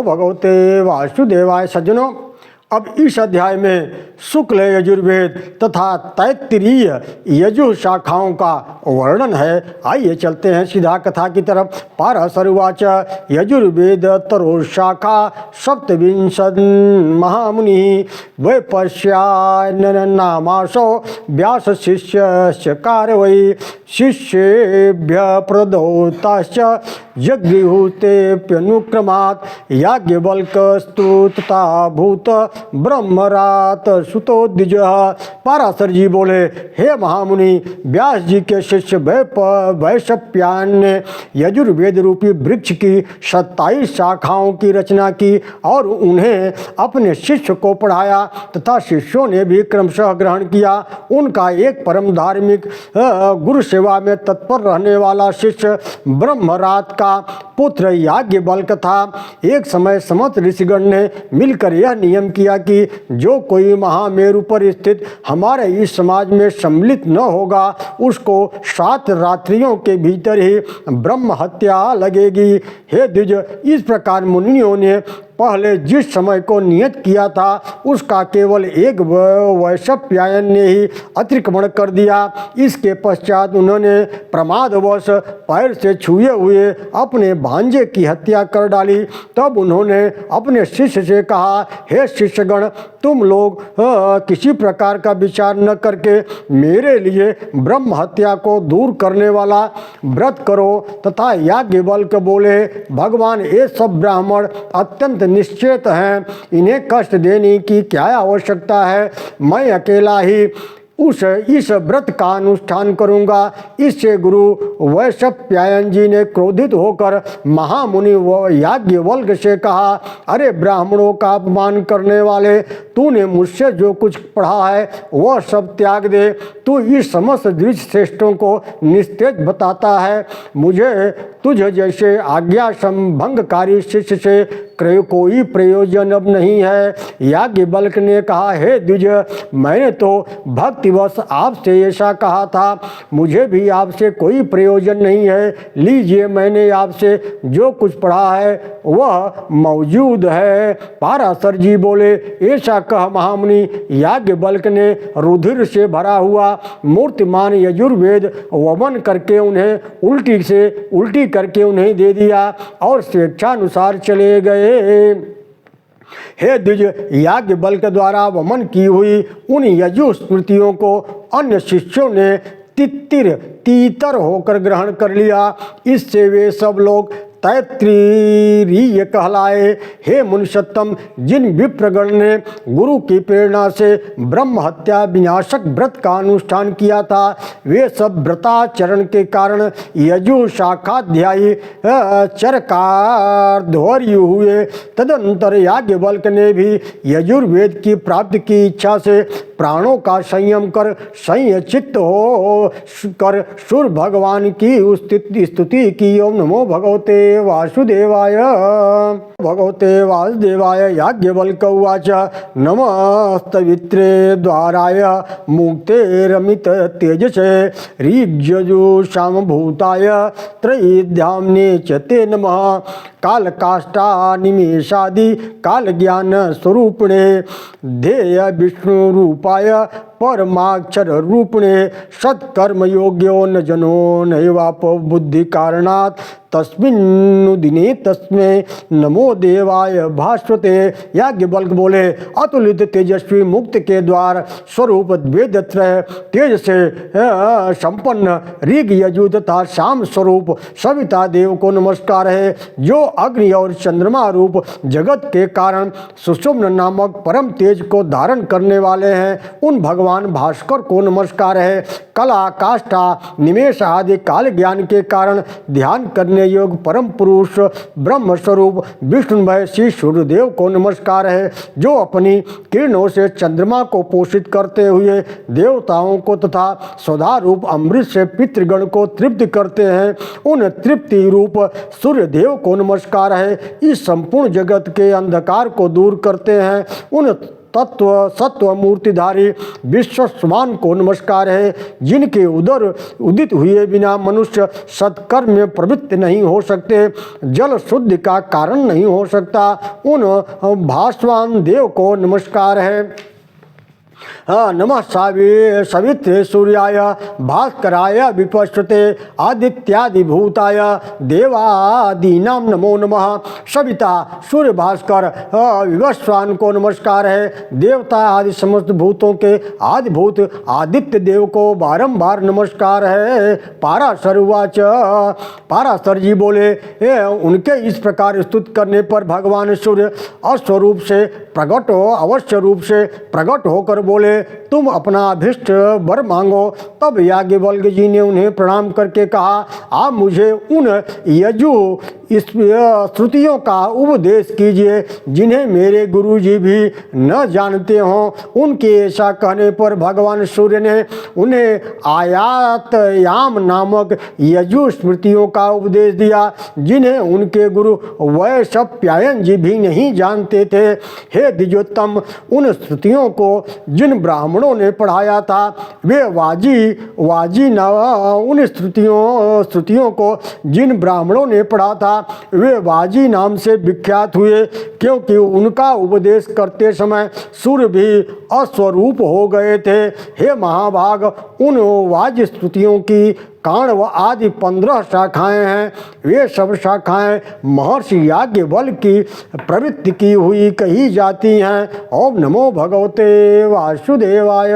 नमो भगवते वासुदेवाय। सज्जनों, अब इस अध्याय में शुक्ल यजुर्वेद तथा तैत्तिरीय यजु शाखाओं का वर्णन है। आइए चलते हैं सीधा कथा की तरफ। पारशरुवाच यजुर्वेद तरोशाखा सप्तविंशन् महामुनि वैपश्यायननामासो व्यास शिष्यस्य कारवै शिष्येभ्य प्रदोताश्च जगृहुतेऽप्यनुक्रमात् याज्ञवल्क्यस्तु तथा भूत ब्रह्मरात सुतो द्विजः। पाराशर जी बोले, हे महामुनि, व्यास जी के शिष्य वैशप्यायन ने यजुर्वेद रूपी वृक्ष की 27 शाखाओं की रचना की और उन्हें अपने शिष्य को पढ़ाया तथा शिष्यों ने भी क्रमशः ग्रहण किया। उनका एक परम धार्मिक गुरु सेवा में तत्पर रहने वाला शिष्य ब्रह्मरात का पुत्र याज्ञवल्क्य था। एक समय समस्त ऋषिगण ने मिलकर यह नियम किया कि जो कोई महामेरु पर स्थित हमारे इस समाज में सम्मिलित न होगा उसको 7 रात्रियों के भीतर ही ब्रह्म हत्या लगेगी। हे द्विज, इस प्रकार मुनियों ने पहले जिस समय को नियत किया था उसका केवल एक वैशप्यायन ने ही अतिक्रमण कर दिया। इसके पश्चात उन्होंने प्रमादवश पैर से छुए हुए अपने भांजे की हत्या कर डाली। तब उन्होंने अपने शिष्य से कहा, हे शिष्यगण, तुम लोग किसी प्रकार का विचार न करके मेरे लिए ब्रह्म हत्या को दूर करने वाला व्रत करो। तथा याज्ञवल्क्य बोले, भगवान, ये सब ब्राह्मण अत्यंत निश्चेत हैं, इन्हें कष्ट देने की क्या आवश्यकता है। मैं अकेला ही इस व्रत का अनुष्ठान करूंगा। इससे गुरु वैशप्यायन जी ने क्रोधित होकर महामुनि याज्ञवल्क्य से कहा, अरे ब्राह्मणों का अपमान करने वाले, तूने मुझसे जो कुछ पढ़ा है वह सब त्याग दे। तू इस समस्त ऋषि श्रेष्ठों को निस्तेज बताता है। मुझे तुझ जैसे आज्ञा संभंगकारी शिष्य से कोई प्रयोजन अब नहीं है। याज्ञवल्क्य ने कहा, हे द्विज, मैंने तो भक्तिवश आपसे ऐसा कहा था, मुझे भी आपसे कोई प्रयोजन नहीं है। लीजिए, मैंने आपसे जो कुछ पढ़ा है वह मौजूद है। पाराशर जी बोले, ऐसा कह महामुनि याज्ञवल्क्य ने रुधिर से भरा हुआ मूर्तिमान यजुर्वेद वमन करके उन्हें उल्टी करके उन्हें दे दिया और स्वेच्छानुसार चले गए। हे द्विज, याज्ञवल्क्य द्वारा वमन की हुई उन यजु स्मृतियों को अन्य शिष्यों ने तीतर होकर ग्रहण कर लिया। इससे वे सब लोग तैत्तिरीय कहलाए। हे मुनिषत्तम, जिन विप्रगण ने गुरु की प्रेरणा से ब्रह्म हत्या विनाशक व्रत का अनुष्ठान किया था, वे सब व्रताचरण के कारण यजु शाखाध्यायी चरकार्धवर्य हुए। तदनंतर याज्ञवल्क्य ने भी यजुर्वेद की प्राप्ति की इच्छा से प्राणों का संयम कर संयचित्त हो कर सूर्य भगवान की स्तुति की। ओम नमो भगवते वासुदेवाय। भगवते वासुदेवाय। याज्ञवल्क्य उवाच, नमस्तवित्रे द्वाराय मुक्तेरमित तेजसे ऋग्यजुषामभूताय त्रयीध्याम्ने च ते नमः। कालकाष्ठानिमेषादि कालज्ञान स्वरूपिणे ध्येय विष्णु रूपाय परमाक्षर रूपिणे सत्कर्मयोग्यो न जनो नैवाप बुद्धि कारणात् तस्मिन् दिने तस्मै नमो देवाय भास्वते। याज्ञवल्क्य बोले, अतुलित तेजस्वी मुक्त के द्वार स्वरूप वेदत्रय तेज से संपन्न ऋग यजु तथा शाम स्वरूप सविता देव को नमस्कार है, जो अग्नि और चंद्रमा रूप जगत के कारण सुषुम्न नामक परम तेज को धारण करने वाले हैं। उन भगवान भास्कर को नमस्कार है। कला काष्ठा निमेष आदि काल ज्ञान के कारण ध्यान करने योग परम पुरुष ब्रह्म स्वरूप विष्णुमय श्री सूर्यदेव को नमस्कार है, जो अपनी किरणों से चंद्रमा को पोषित करते हुए देवताओं को तथा सदा रूप अमृत से पितृगण को तृप्त करते हैं। उन तृप्ति रूप सूर्यदेव को नमस्कार है। इस संपूर्ण जगत के अंधकार को दूर करते हैं। उन तत्व सत्व मूर्तिधारी विश्वस्वान को नमस्कार है, जिनके उदर उदित हुए बिना मनुष्य सत्कर्म में प्रवृत्त नहीं हो सकते, जल शुद्धि का कारण नहीं हो सकता, उन भास्वान देव को नमस्कार है। नमः सवित्रे सूर्याय भास्कराय विपश्यते आदित्यादि भूताय देवादीनां नमो नमः। सविता सूर्य भास्कर विवस्वान को नमस्कार है। देवता आदि समस्त भूतों के आदिभूत आदित्य देव को बारंबार नमस्कार है। पाराशर जी बोले, उनके इस प्रकार स्तुत करने पर भगवान सूर्य अस्वरूप से प्रकट हो अवश्य रूप से प्रकट होकर बोले, तुम अपना अभिष्ट वर मांगो। तब याज्ञवल्क्य जी ने उन्हें प्रणाम करके कहा, आप मुझे उन यजु श्रुतियों का उपदेश कीजिए जिन्हें मेरे गुरु जी भी न जानते हों। उनके ऐसा कहने पर भगवान सूर्य ने उन्हें आयातयाम नामक यजु स्मृतियों का उपदेश दिया, जिन्हें उनके गुरु वैशंपायन जी भी नहीं जानते थे। हे द्विजोत्तम, उन श्रुतियों को जिन ब्राह्मणों ने पढ़ाया था वे वाजी न उन श्रुतियों को जिन ब्राह्मणों ने पढ़ा था वे वाजी नाम से विख्यात हुए, क्योंकि उनका उपदेश करते समय सूर्य भी अस्वरूप हो गए थे। हे महाभाग, उन वाजी स्तुतियों की काण्व आदि 15 शाखाएं हैं। वे सब शाखाएं महर्षि याज्ञवल्क्य की प्रवृत्ति की हुई कही जाती हैं। ओम नमो भगवते वासुदेवाय।